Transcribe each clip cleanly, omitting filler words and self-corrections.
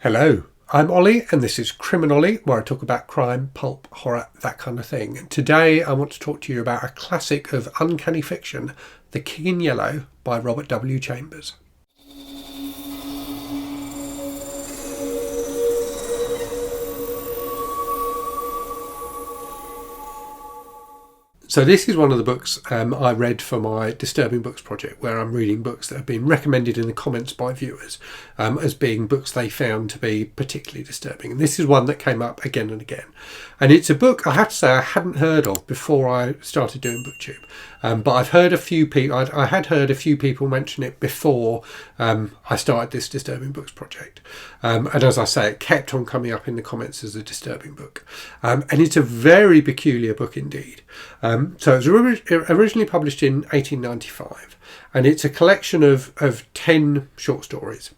Hello, I'm Ollie and this is CriminOlly, where I talk about crime, pulp, horror, that kind of thing. And today I want to talk to you about a classic of uncanny fiction, The King in Yellow by Robert W. Chambers. So this is one of the books I read for my Disturbing Books project, where I'm reading books that have been recommended in the comments by viewers as being books they found to be particularly disturbing. And this is one that came up again and again. And it's a book, I have to say, I hadn't heard of before I started doing BookTube. But I've heard a few people, I had heard a few people mention it before I started this Disturbing Books project. And as I say, it kept on coming up in the comments as a disturbing book. And it's a very peculiar book indeed. So it was originally published in 1895, and it's a collection of 10 short stories.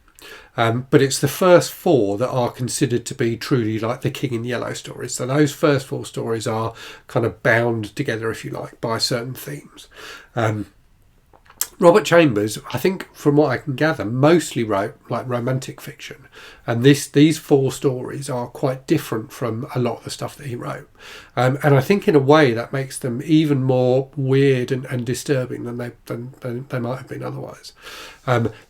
But it's the first 4 that are considered to be truly like the King in Yellow stories. So those first 4 stories are kind of bound together, if you like, by certain themes. Robert Chambers, I think from what I can gather, mostly wrote like romantic fiction. And these 4 stories are quite different from a lot of the stuff that he wrote. And I think in a way that makes them even more weird and disturbing than they might have been otherwise.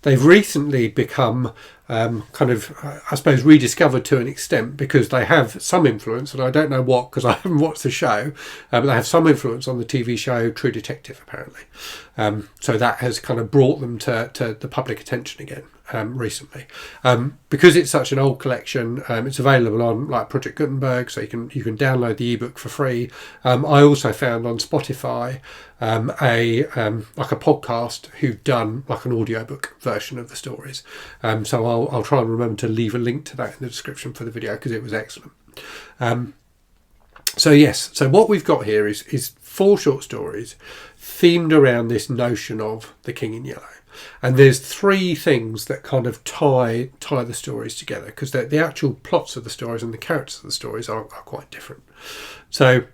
They've recently become kind of, I suppose, rediscovered to an extent because they have some influence, and I don't know what because I haven't watched the show, but they have some influence on the TV show True Detective apparently. So that has kind of brought them to the public attention again recently. Because it's such an old collection, it's available on like Project Gutenberg, so you can download the ebook for free. I also found on Spotify like a podcast who've done like an audiobook version of the stories. So I'll try and remember to leave a link to that in the description for the video because it was excellent. So what we've got here is 4 short stories themed around this notion of the King in Yellow. And there's 3 things that kind of tie the stories together because the actual plots of the stories and the characters of the stories are quite different. So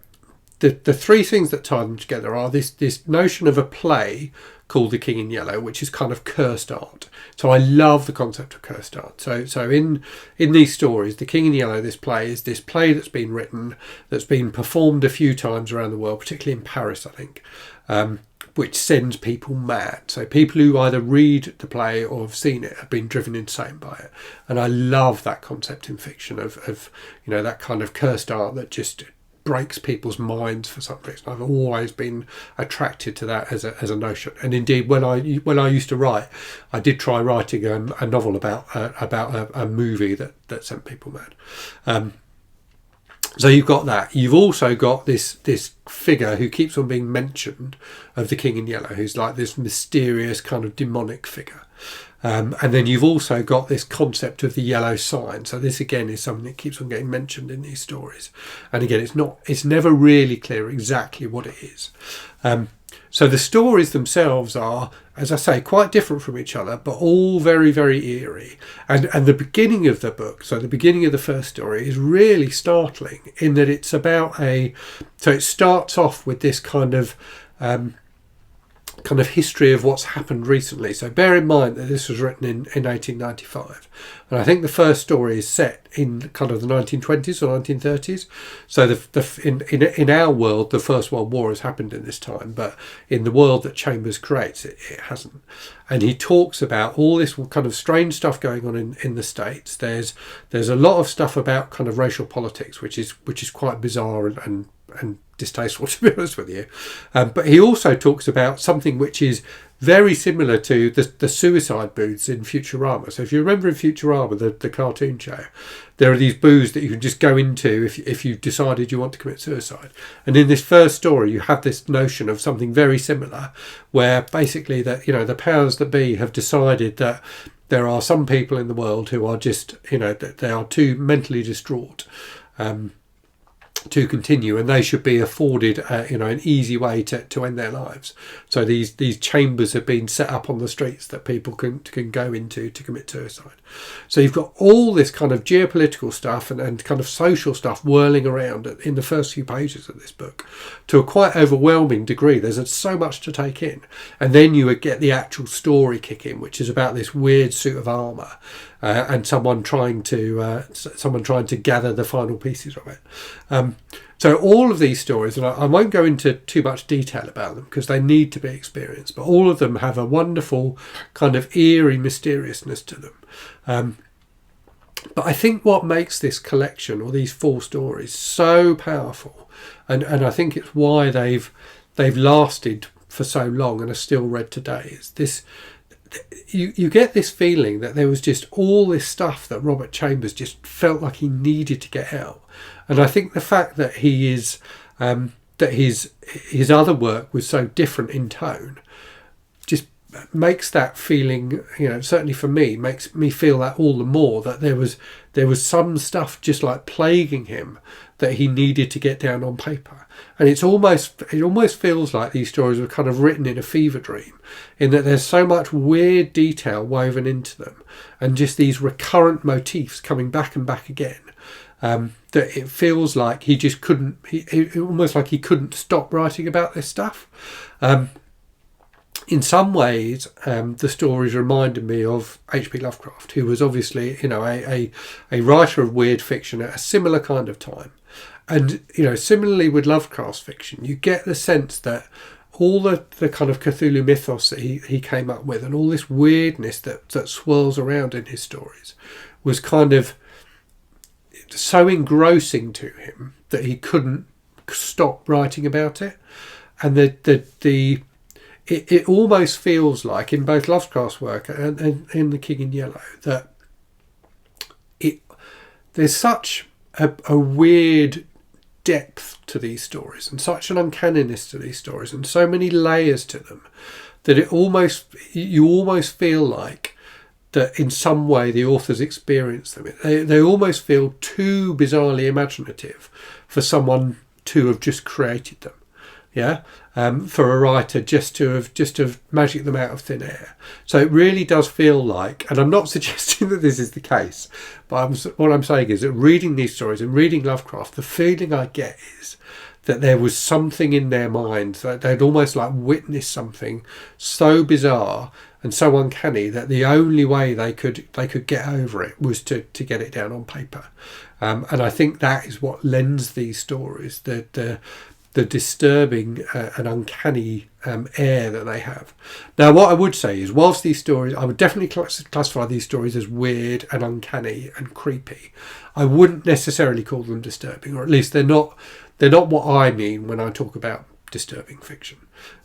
the 3 things that tie them together are this notion of a play called The King in Yellow, which is kind of cursed art. So I love the concept of cursed art. So in these stories, The King in Yellow, this play is this play that's been written, that's been performed a few times around the world, particularly in Paris, I think, which sends people mad. So people who either read the play or have seen it have been driven insane by it. And I love that concept in fiction of that kind of cursed art that just breaks people's minds for some reason. I've always been attracted to that as a notion. And indeed, when I used to write, I did try writing a novel about a movie that sent people mad. So you've got that. You've also got this figure who keeps on being mentioned of the King in Yellow, who's like this mysterious kind of demonic figure. And then you've also got this concept of the yellow sign. So this again is something that keeps on getting mentioned in these stories. And again, it's never really clear exactly what it is. So the stories themselves are, as I say, quite different from each other, but all very, very eerie. And the beginning of the book, so the beginning of the first story, is really startling in that it's about so it starts off with this kind of history of what's happened recently. So bear in mind that this was written in 1895. And I think the first story is set in kind of the 1920s or 1930s. So in our world, the First World War has happened in this time, but in the world that Chambers creates, it hasn't. And he talks about all this kind of strange stuff going on in the States. There's a lot of stuff about kind of racial politics, which is quite bizarre and distasteful, to be honest with you. But he also talks about something which is very similar to the suicide booths in Futurama. So if you remember in Futurama, the cartoon show, there are these booths that you can just go into if you've decided you want to commit suicide. And in this first story, you have this notion of something very similar, where basically that the powers that be have decided that there are some people in the world who are just that they are too mentally distraught to continue, and they should be afforded an easy way to end their lives. So these chambers have been set up on the streets that people can go into to commit suicide. So you've got all this kind of geopolitical stuff and kind of social stuff whirling around in the first few pages of this book to a quite overwhelming degree. There's so much to take in, and then you would get the actual story kick in, which is about this weird suit of armour and someone trying to gather the final pieces of it. So all of these stories, and I won't go into too much detail about them because they need to be experienced, but all of them have a wonderful kind of eerie mysteriousness to them. But I think what makes this collection, or these 4 stories, so powerful, and I think it's why they've lasted for so long and are still read today, is this: you get this feeling that there was just all this stuff that Robert Chambers just felt like he needed to get out. And I think the fact that he is that his other work was so different in tone just makes that feeling, certainly for me, makes me feel that all the more, that there was some stuff just like plaguing him that he needed to get down on paper. And it almost feels like these stories were kind of written in a fever dream, in that there's so much weird detail woven into them, and just these recurrent motifs coming back and back again, that it feels like he just couldn't, almost like he couldn't stop writing about this stuff. In some ways, the stories reminded me of H.P. Lovecraft, who was obviously, a writer of weird fiction at a similar kind of time. And, similarly with Lovecraft's fiction, you get the sense that all the kind of Cthulhu mythos that he came up with, and all this weirdness that swirls around in his stories, was kind of so engrossing to him that he couldn't stop writing about it. And it almost feels like, in both Lovecraft's work and in The King in Yellow, that there's such a weird depth to these stories, and such an uncanniness to these stories, and so many layers to them, that you almost feel like that in some way the authors experience them. They almost feel too bizarrely imaginative for someone to have just created them. Yeah, for a writer just to have magicked them out of thin air. So it really does feel like, and I'm not suggesting that this is the case, but what I'm saying is that reading these stories and reading Lovecraft, the feeling I get is that there was something in their mind, that they'd almost like witnessed something so bizarre and so uncanny that the only way they could get over it was to get it down on paper. And I think that is what lends these stories the disturbing and uncanny air that they have. Now, what I would say is, whilst these stories, I would definitely classify these stories as weird and uncanny and creepy, I wouldn't necessarily call them disturbing, or at least they're not what I mean when I talk about disturbing fiction.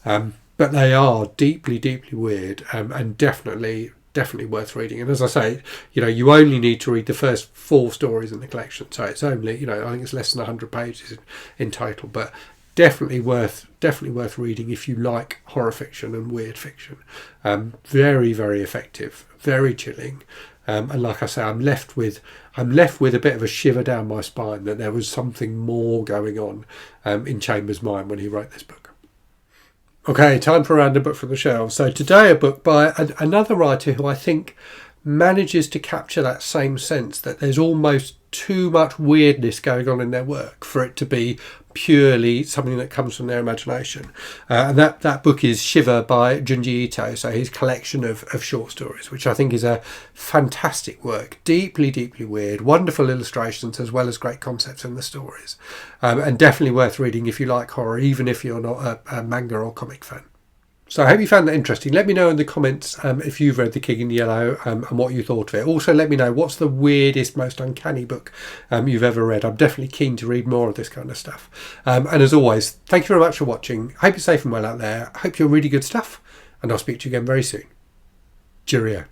But they are deeply, deeply weird, and definitely worth reading. And as I say, you only need to read the first 4 stories in the collection, so it's only, I think it's less than 100 pages in total, but definitely worth reading if you like horror fiction and weird fiction. Very, very effective, very chilling, and like I say, I'm left with a bit of a shiver down my spine that there was something more going on in Chambers' mind when he wrote this book. Okay, time for a random book from the shelves. So today, a book by another writer who I think manages to capture that same sense that there's almost too much weirdness going on in their work for it to be purely something that comes from their imagination. And that book is Shiver by Junji Ito, so his collection of short stories, which I think is a fantastic work. Deeply, deeply weird, wonderful illustrations as well as great concepts in the stories. And definitely worth reading if you like horror, even if you're not a manga or comic fan. So I hope you found that interesting. Let me know in the comments if you've read The King in Yellow and what you thought of it. Also, let me know what's the weirdest, most uncanny book you've ever read. I'm definitely keen to read more of this kind of stuff. And as always, thank you very much for watching. I hope you're safe and well out there. I hope you're reading good stuff, and I'll speak to you again very soon. Cheerio.